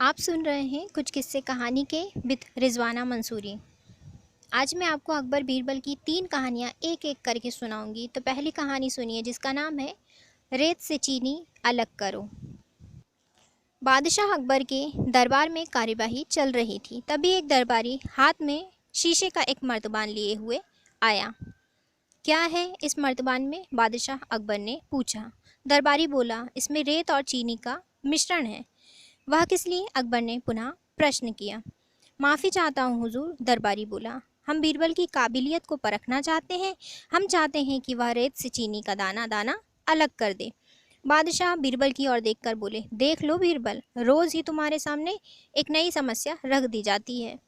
आप सुन रहे हैं कुछ किस्से कहानी के विद रिजवाना मंसूरी। आज मैं आपको अकबर बीरबल की 3 कहानियाँ एक एक करके सुनाऊंगी। तो पहली कहानी सुनिए जिसका नाम है रेत से चीनी अलग करो। बादशाह अकबर के दरबार में कार्यवाही चल रही थी। तभी एक दरबारी हाथ में शीशे का एक मर्तबान लिए हुए आया। क्या है इस मर्तबान में? बादशाह अकबर ने पूछा। दरबारी बोला, इसमें रेत और चीनी का मिश्रण है। वह किस लिए? अकबर ने पुनः प्रश्न किया। माफ़ी चाहता हूँ हुजूर, दरबारी बोला। हम बीरबल की काबिलियत को परखना चाहते हैं। हम चाहते हैं कि वह रेत से चीनी का दाना दाना अलग कर दे। बादशाह बीरबल की ओर देखकर बोले, देख लो बीरबल, रोज़ ही तुम्हारे सामने एक नई समस्या रख दी जाती है।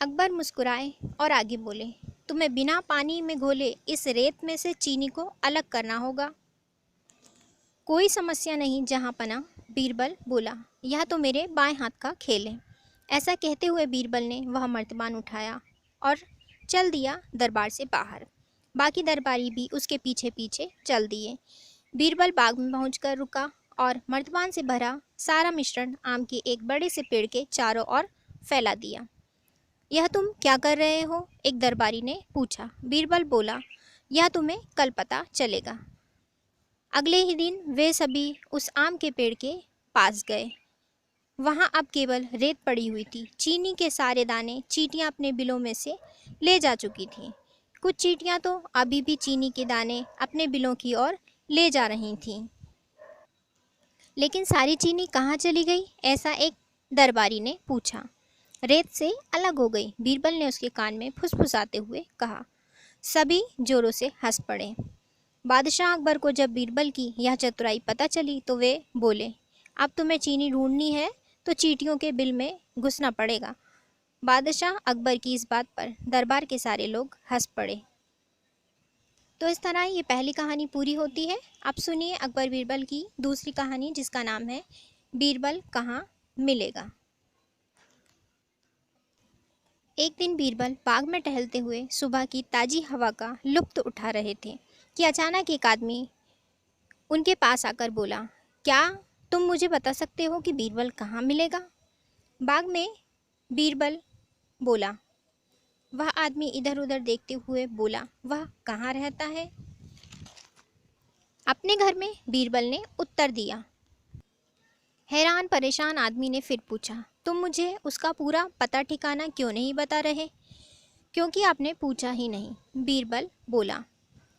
अकबर मुस्कुराए और आगे बोले, तुम्हें बिना पानी में घोले इस रेत में से चीनी को अलग करना होगा। कोई समस्या नहीं जहाँपना, बीरबल बोला। यह तो मेरे बाएं हाथ का खेल है। ऐसा कहते हुए बीरबल ने वह मर्तबान उठाया और चल दिया दरबार से बाहर। बाकी दरबारी भी उसके पीछे पीछे चल दिए। बीरबल बाग में पहुंचकर रुका और मर्तबान से भरा सारा मिश्रण आम के एक बड़े से पेड़ के चारों ओर फैला दिया। यह तुम क्या कर रहे हो? एक दरबारी ने पूछा। बीरबल बोला, यह तुम्हें कल पता चलेगा। अगले ही दिन वे सभी उस आम के पेड़ के पास गए। वहाँ अब केवल रेत पड़ी हुई थी। चीनी के सारे दाने चींटियाँ अपने बिलों में से ले जा चुकी थीं। कुछ चींटियाँ तो अभी भी चीनी के दाने अपने बिलों की ओर ले जा रही थीं। लेकिन सारी चीनी कहाँ चली गई? ऐसा एक दरबारी ने पूछा। रेत से अलग हो गई, बीरबल ने उसके कान में फुसफुसाते हुए कहा। सभी जोरों से हंस पड़े। बादशाह अकबर को जब बीरबल की यह चतुराई पता चली तो वे बोले, अब तुम्हें चीनी ढूंढनी है तो चींटियों के बिल में घुसना पड़ेगा। बादशाह अकबर की इस बात पर दरबार के सारे लोग हंस पड़े। तो इस तरह ये पहली कहानी पूरी होती है। अब सुनिए अकबर बीरबल की दूसरी कहानी जिसका नाम है बीरबल कहाँ मिलेगा। एक दिन बीरबल बाग में टहलते हुए सुबह की ताज़ी हवा का लुत्फ़ उठा रहे थे कि अचानक एक आदमी उनके पास आकर बोला, क्या तुम मुझे बता सकते हो कि बीरबल कहाँ मिलेगा? बाग में बीरबल बोला। वह आदमी इधर उधर देखते हुए बोला, वह कहाँ रहता है? अपने घर में, बीरबल ने उत्तर दिया। हैरान परेशान आदमी ने फिर पूछा, तुम मुझे उसका पूरा पता ठिकाना क्यों नहीं बता रहे? क्योंकि आपने पूछा ही नहीं, बीरबल बोला।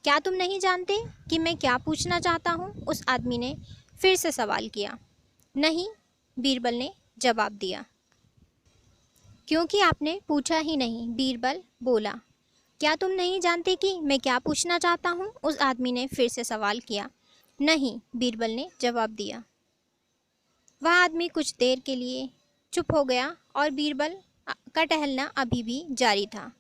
क्या तुम नहीं जानते कि मैं क्या पूछना चाहता हूँ? उस आदमी ने फिर से सवाल किया। नहीं, बीरबल ने जवाब दिया। क्योंकि आपने पूछा ही नहीं, बीरबल बोला। क्या तुम नहीं जानते कि मैं क्या पूछना चाहता हूँ? उस आदमी ने फिर से सवाल किया। नहीं, बीरबल ने जवाब दिया। वह आदमी कुछ देर के लिए चुप हो गया और बीरबल का टहलना अभी भी जारी था।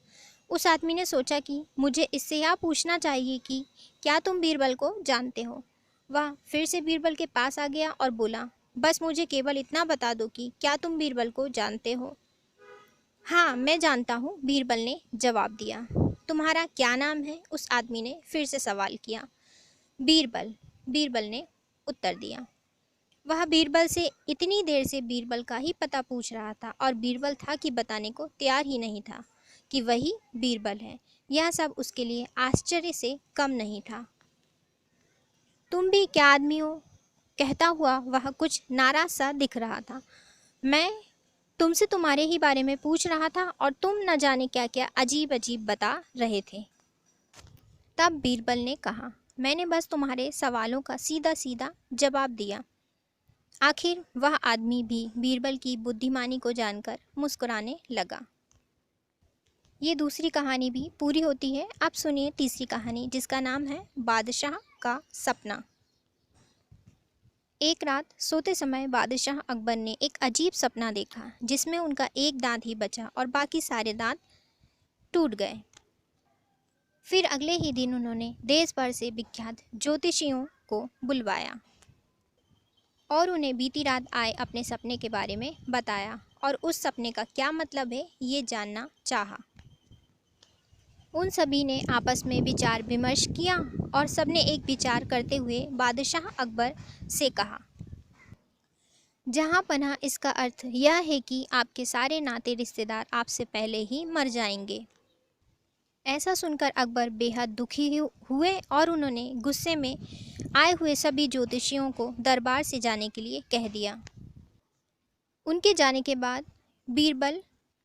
उस आदमी ने सोचा कि मुझे इससे यह पूछना चाहिए कि क्या तुम बीरबल को जानते हो? वह फिर से बीरबल के पास आ गया और बोला, बस मुझे केवल इतना बता दो कि क्या तुम बीरबल को जानते हो? हाँ, मैं जानता हूँ, बीरबल ने जवाब दिया। तुम्हारा क्या नाम है? उस आदमी ने फिर से सवाल किया। बीरबल, बीरबल ने उत्तर दिया। वह बीरबल से इतनी देर से बीरबल का ही पता पूछ रहा था और बीरबल था कि बताने को तैयार ही नहीं था कि वही बीरबल है। यह सब उसके लिए आश्चर्य से कम नहीं था। तुम भी क्या आदमी हो? कहता हुआ वह कुछ नाराज सा दिख रहा था। मैं तुमसे तुम्हारे ही बारे में पूछ रहा था और तुम न जाने क्या क्या अजीब अजीब बता रहे थे। तब बीरबल ने कहा, मैंने बस तुम्हारे सवालों का सीधा सीधा जवाब दिया। आखिर वह आदमी भी बीरबल की बुद्धिमानी को जानकर मुस्कुराने लगा। ये दूसरी कहानी भी पूरी होती है। अब सुनिए तीसरी कहानी जिसका नाम है बादशाह का सपना। एक रात सोते समय बादशाह अकबर ने एक अजीब सपना देखा जिसमें उनका एक दांत ही बचा और बाकी सारे दांत टूट गए। फिर अगले ही दिन उन्होंने देश भर से विख्यात ज्योतिषियों को बुलवाया और उन्हें बीती रात आए अपने सपने के बारे में बताया और उस सपने का क्या मतलब है ये जानना चाहा। उन सभी ने आपस में विचार विमर्श किया और सबने एक विचार करते हुए बादशाह अकबर से कहा, जहाँ पनाह इसका अर्थ यह है कि आपके सारे नाते रिश्तेदार आपसे पहले ही मर जाएंगे। ऐसा सुनकर अकबर बेहद दुखी हुए और उन्होंने गुस्से में आए हुए सभी ज्योतिषियों को दरबार से जाने के लिए कह दिया। उनके जाने के बाद बीरबल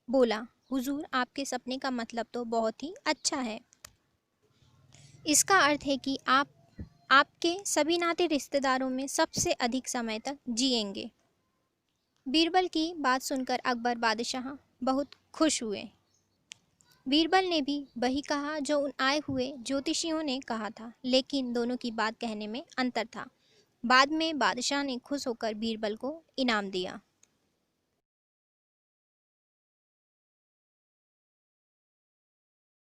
बोला, हुजूर, आपके सपने का मतलब तो बहुत ही अच्छा है। इसका अर्थ है कि आप आपके सभी नाते रिश्तेदारों में सबसे अधिक समय तक जिएंगे। बीरबल की बात सुनकर अकबर बादशाह बहुत खुश हुए। बीरबल ने भी वही कहा जो उन आए हुए ज्योतिषियों ने कहा था, लेकिन दोनों की बात कहने में अंतर था। बाद में बादशाह ने खुश होकर बीरबल को इनाम दिया।